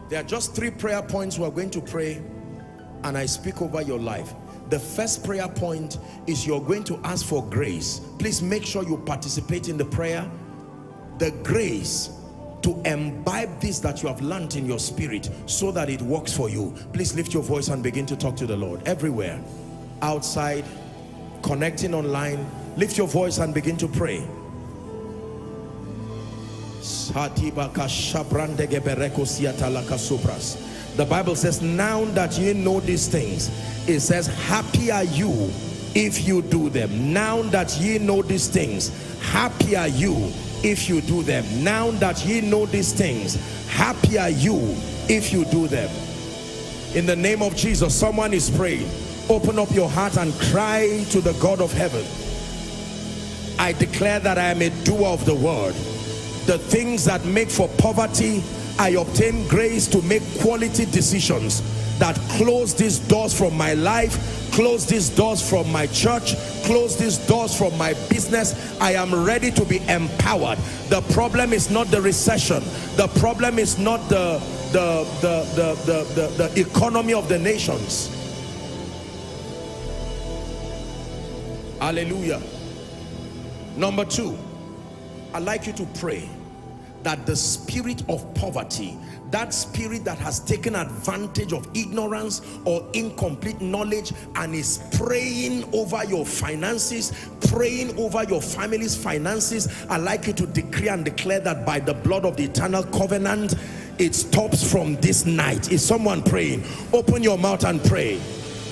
There are just 3 prayer points we're going to pray, and I speak over your life. The first prayer point is you're going to ask for grace. Please make sure you participate in the prayer. The grace to imbibe this that you have learned in your spirit so that it works for you. Please lift your voice and begin to talk to the Lord. Everywhere, outside, connecting online, lift your voice and begin to pray. The Bible says, now that you know these things, it says, happy are you if you do them. Now that ye know these things, happy are you if you do them. Now that ye know these things, happy are you if you do them. In the name of Jesus, someone is praying. Open up your heart and cry to the God of heaven. I declare that I am a doer of the word. The things that make for poverty, I obtain grace to make quality decisions that close these doors from my life, close these doors from my church, close these doors from my business. I am ready to be empowered. The problem is not the recession. The problem is not the economy of the nations. Hallelujah. Number 2, I'd like you to pray that the spirit of poverty, that spirit that has taken advantage of ignorance or incomplete knowledge and is praying over your finances, praying over your family's finances, I'd like you to decree and declare that by the blood of the eternal covenant, it stops from this night. Is someone praying? Open your mouth and pray.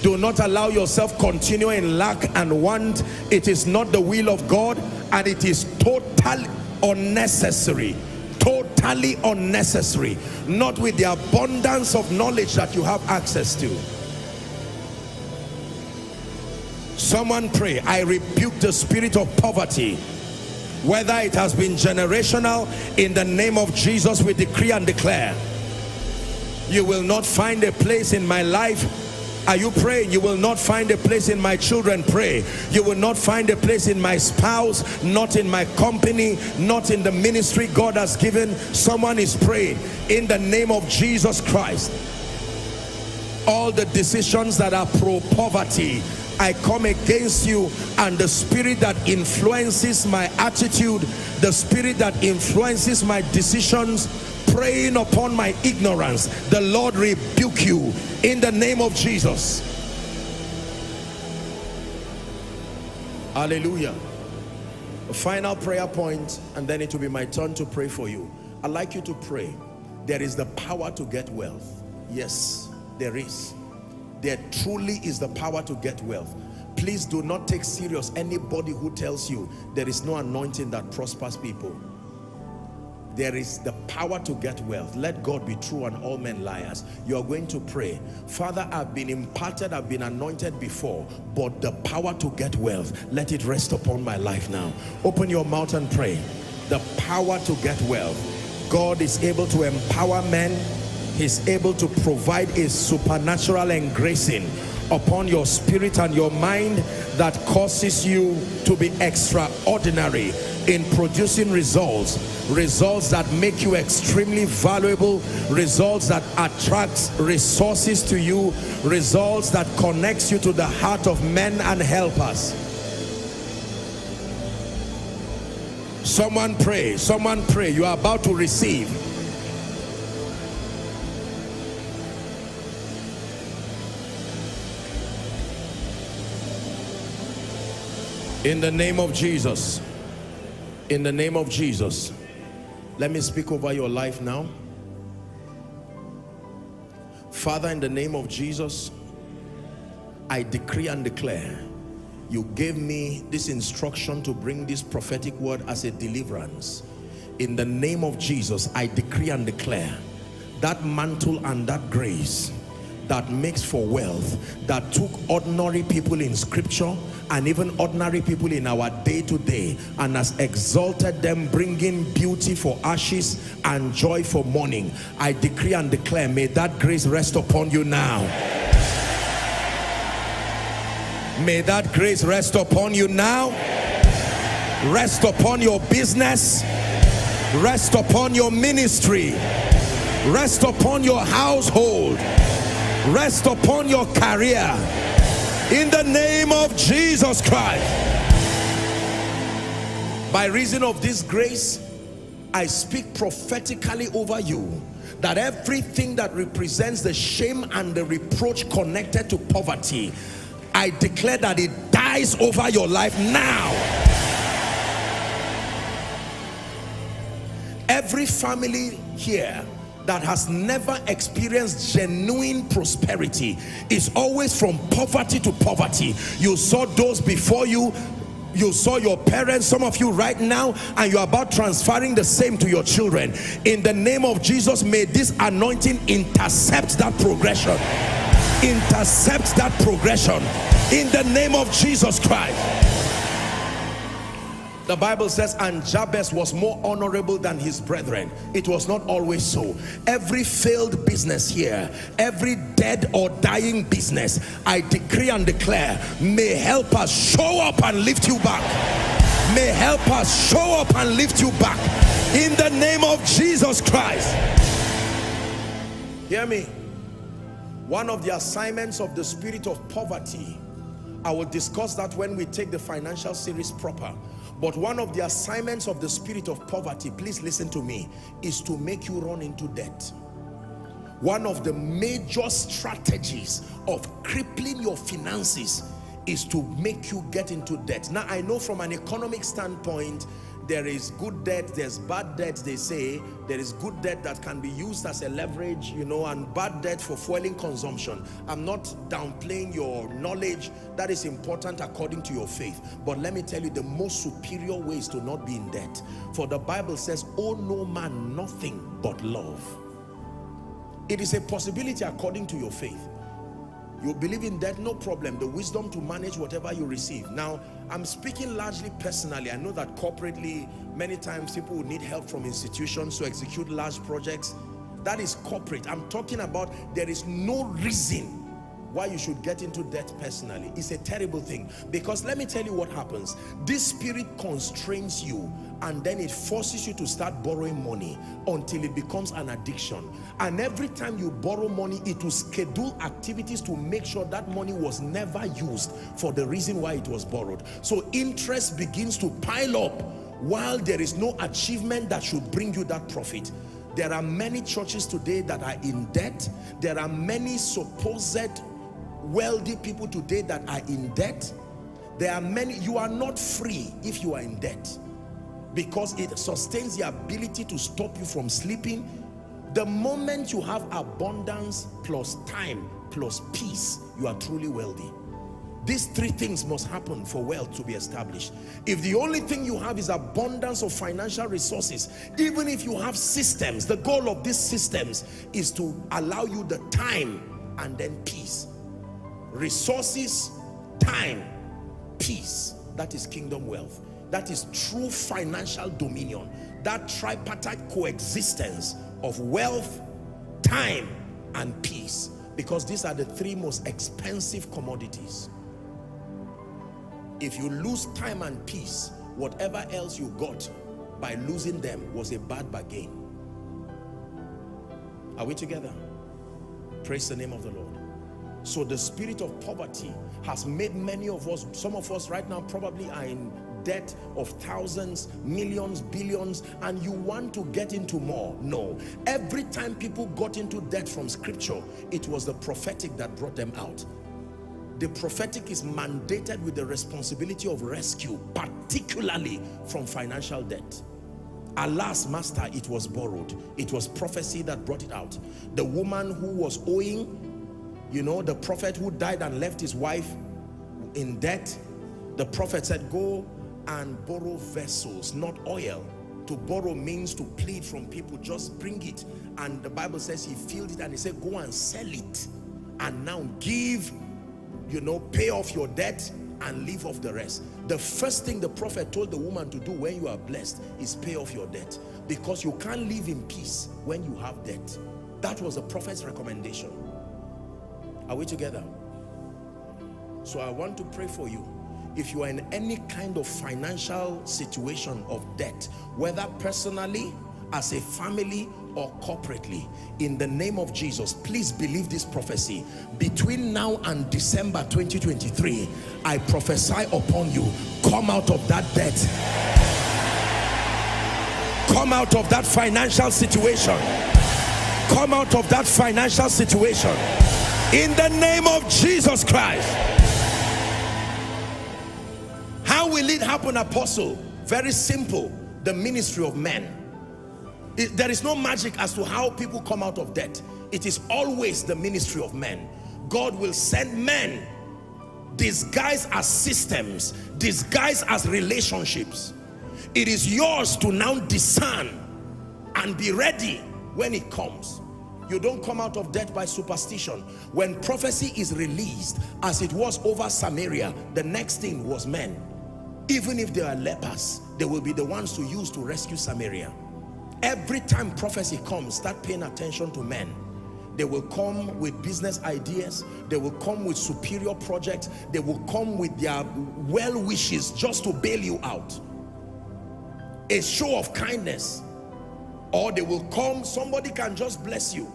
Do not allow yourself continue in lack and want. It is not the will of God, and it is totally unnecessary. Totally unnecessary. Not with the abundance of knowledge that you have access to. Someone pray. I rebuke the spirit of poverty, whether it has been generational. In the name of Jesus, we decree and declare, you will not find a place in my life. Are you praying? You will not find a place in my children. Pray. You will not find a place in my spouse, not in my company, not in the ministry God has given. Someone is praying. In the name of Jesus Christ, all the decisions that are pro-poverty, I come against you, and the spirit that influences my attitude, the spirit that influences my decisions, preying upon my ignorance, the Lord rebuke you in the name of Jesus. Hallelujah. A final prayer point, and then it will be my turn to pray for you. I'd like you to pray. There is the power to get wealth. Yes, there is. There truly is the power to get wealth. Please do not take serious anybody who tells you there is no anointing that prospers people. There is the power to get wealth. Let God be true and all men liars. You are going to pray. Father, I've been imparted, I've been anointed before, but the power to get wealth, let it rest upon my life now. Open your mouth and pray. The power to get wealth. God is able to empower men. He's able to provide a supernatural engracing upon your spirit and your mind that causes you to be extraordinary in producing results that make you extremely valuable, results that attract resources to you, results that connects you to the heart of men and helpers. Someone pray. Someone pray. You are about to receive. In the name of Jesus. In the name of Jesus. Let me speak over your life now. Father, in the name of Jesus, I decree and declare, you gave me this instruction to bring this prophetic word as a deliverance. In the name of Jesus, I decree and declare that mantle and that grace that makes for wealth, that took ordinary people in scripture and even ordinary people in our day-to-day and has exalted them, bringing beauty for ashes and joy for mourning. I decree and declare, may that grace rest upon you now. May that grace rest upon you now. Rest upon your business. Rest upon your ministry. Rest upon your household. Rest upon your career. In the name of Jesus Christ. By reason of this grace, I speak prophetically over you that everything that represents the shame and the reproach connected to poverty, I declare that it dies over your life now. Every family here that has never experienced genuine prosperity is always from poverty to poverty. You saw those before you. You saw your parents, some of you right now, and you're about transferring the same to your children. In the name of Jesus, may this anointing intercept that progression. Intercept that progression. In the name of Jesus Christ. The Bible says, and Jabez was more honorable than his brethren. It was not always so. Every failed business here, every dead or dying business, I decree and declare, may help us show up and lift you back. May help us show up and lift you back. In the name of Jesus Christ. Hear me. One of the assignments of the spirit of poverty, I will discuss that when we take the financial series proper. But one of the assignments of the spirit of poverty, please listen to me, is to make you run into debt. One of the major strategies of crippling your finances is to make you get into debt. Now, I know from an economic standpoint, there is good debt, there's bad debt. They say there is good debt that can be used as a leverage, you know, and bad debt for fueling consumption. I'm not downplaying your knowledge. That is important according to your faith. But let me tell you, the most superior way is to not be in debt. For the Bible says, owe no man nothing but love. It is a possibility according to your faith. You believe in that, no problem. The wisdom to manage whatever you receive. Now, I'm speaking largely personally. I know that corporately, many times people would need help from institutions to execute large projects. That is corporate. I'm talking about there is no reason why you should get into debt personally. It's a terrible thing. Because let me tell you what happens. This spirit constrains you, and then it forces you to start borrowing money until it becomes an addiction. And every time you borrow money, it will schedule activities to make sure that money was never used for the reason why it was borrowed. So interest begins to pile up while there is no achievement that should bring you that profit. There are many churches today that are in debt. There are many supposed wealthy people today that are in debt. There are many. You are not free if you are in debt, because it sustains the ability to stop you from sleeping. The moment you have abundance plus time plus peace, you are truly wealthy. These three things must happen for wealth to be established. If the only thing you have is abundance of financial resources, even if you have systems, the goal of these systems is to allow you the time and then peace. Resources, time, peace. That is kingdom wealth. That is true financial dominion. That tripartite coexistence of wealth, time, and peace. Because these are the three most expensive commodities. If you lose time and peace, whatever else you got by losing them was a bad bargain. Are we together? Praise the name of the Lord. So the spirit of poverty has made many of us, some of us right now probably are in debt of thousands, millions, billions, and you want to get into more. No. Every time people got into debt from scripture, it was the prophetic that brought them out. The prophetic is mandated with the responsibility of rescue, particularly from financial debt. Alas, master, it was borrowed. It was prophecy that brought it out. The woman who was owing, you know, the prophet who died and left his wife in debt, the prophet said, go and borrow vessels, not oil. To borrow means to plead from people, just bring it. And the Bible says he filled it and he said, go and sell it. And now give, you know, pay off your debt and leave off the rest. The first thing the prophet told the woman to do when you are blessed is pay off your debt. Because you can't live in peace when you have debt. That was the prophet's recommendation. Are we together? So I want to pray for you. If you are in any kind of financial situation of debt, whether personally, as a family, or corporately, in the name of Jesus, please believe this prophecy. Between now and December 2023, I prophesy upon you, come out of that debt. Come out of that financial situation. Come out of that financial situation. In the name of Jesus Christ. How will it happen, Apostle? Very simple. The ministry of men. There is no magic as to how people come out of debt. It is always the ministry of men. God will send men disguised as systems, disguised as relationships. It is yours to now discern and be ready when it comes. You don't come out of debt by superstition. When prophecy is released, as it was over Samaria, the next thing was men. Even if they are lepers, they will be the ones to use to rescue Samaria. Every time prophecy comes, start paying attention to men. They will come with business ideas. They will come with superior projects. They will come with their well wishes just to bail you out. A show of kindness. Or they will come, somebody can just bless you.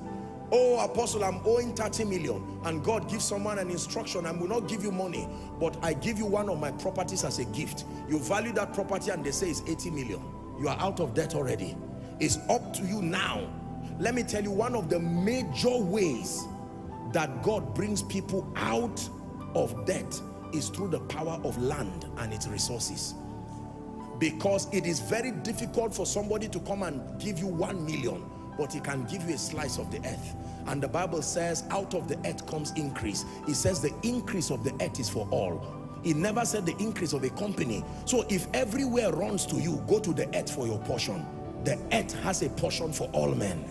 Oh, Apostle, I'm owing 30 million. And God gives someone an instruction. I will not give you money, but I give you one of my properties as a gift. You value that property and they say it's 80 million. You are out of debt already. It's up to you now. Let me tell you, one of the major ways that God brings people out of debt is through the power of land and its resources. Because it is very difficult for somebody to come and give you 1 million, but he can give you a slice of the earth. And the Bible says out of the earth comes increase. It says the increase of the earth is for all. It never said the increase of a company. So if everywhere runs to you, go to the earth for your portion. The earth has a portion for all men.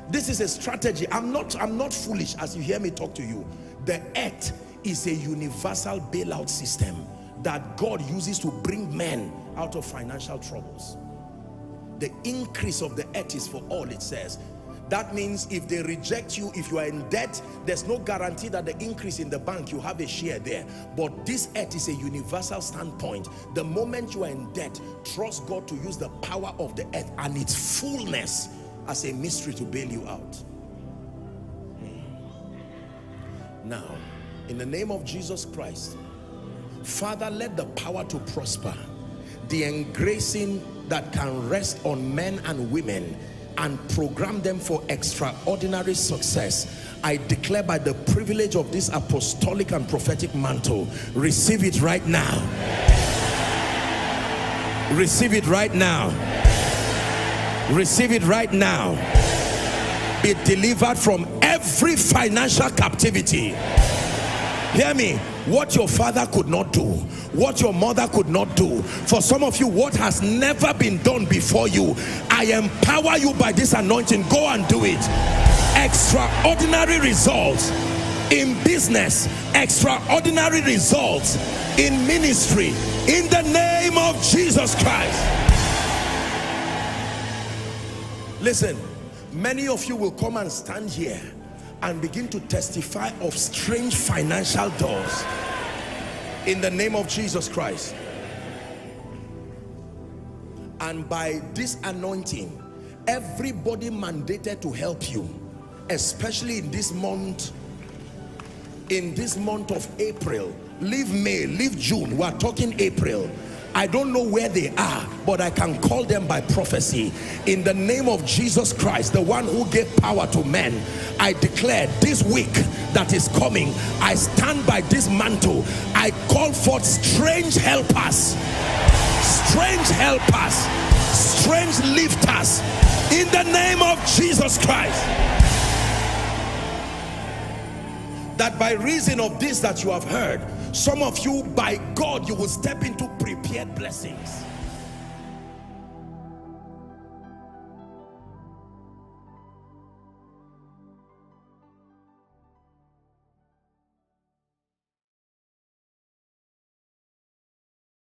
This is a strategy. I'm not foolish as you hear me talk to you. The earth is a universal bailout system that God uses to bring men out of financial troubles. The increase of the earth is for all, it says. That means if they reject you, if you are in debt, there's no guarantee that the increase in the bank, you have a share there. But this earth is a universal standpoint. The moment you are in debt, trust God to use the power of the earth and its fullness as a mystery to bail you out. Now, in the name of Jesus Christ, Father, let the power to prosper, the engracing that can rest on men and women and program them for extraordinary success, I declare by the privilege of this apostolic and prophetic mantle, receive it right now. Receive it right now. Receive it right now. Be delivered from every financial captivity. Hear me. What your father could not do, what your mother could not do, for some of you, what has never been done before you, I empower you by this anointing. Go and do it. Extraordinary results in business, extraordinary results in ministry, in the name of Jesus Christ. Listen, many of you will come and stand here and begin to testify of strange financial doors in the name of Jesus Christ. And by this anointing, everybody mandated to help you, especially in this month of April. Leave May, leave June, we're talking April. I don't know where they are, but I can call them by prophecy. In the name of Jesus Christ, the one who gave power to men, I declare this week that is coming, I stand by this mantle. I call forth strange helpers, strange helpers, strange lifters, in the name of Jesus Christ. That by reason of this that you have heard, some of you, by God, you will step into prepared blessings.